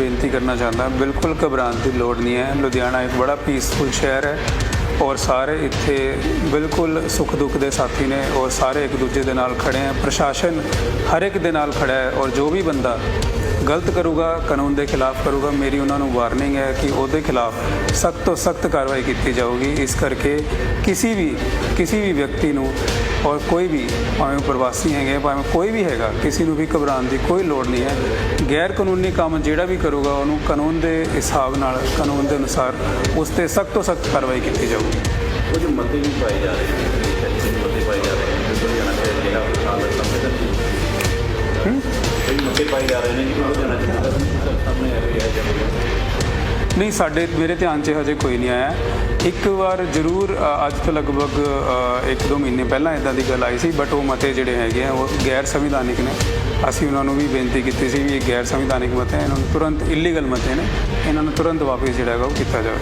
बेनती करना चाहता, बिल्कुल घबराने की लोड़ नहीं है। लुधियाना एक बड़ा पीसफुल शहर है और सारे इत्थे बिल्कुल सुख दुख के साथी ने और सारे एक दूजे के नाल खड़े हैं। प्रशासन हर एक दे नाल खड़ा है और जो भी बंदा गलत करूगा, कानून के खिलाफ करूगा, मेरी उन्होंने वार्निंग है कि उसके खिलाफ सख्त तो सख्त कार्रवाई की जाऊगी। इस करके किसी भी व्यक्ति नूं और कोई भी भावें प्रवासी है भावें कोई भी हैगा, किसी भी घबराने की कोई लोड़ नहीं है। गैर कानूनी काम जिहड़ा भी करूगा उन्होंने कानून के हिसाब नाल, कानून के अनुसार उस पर सख्त तो सख्त कार्रवाई की जाऊगी। कुछ मते भी पाए जा रहे हैं, मते पाए जा रहे हैं, लुधियाना शहर जिला प्रशासन कई मते पाए जा रहे हैं कि लुधियाना सामने नहीं, साडे मेरे ध्यान से हजे कोई नहीं आया। एक बार जरूर अज तो लगभग 1-2 महीने पहला इदां दी गल आई सी, बट वो मते जिहड़े हैगे हैं वो गैर संविधानिक ने। असीं उन्होंने भी बेनती की सी भी ये गैर संविधानिक मते हैं, इन्होंने तुरंत इलीगल मते ने, इन्होंने तुरंत वापस जिहड़ा हैगा वो कीता जावे।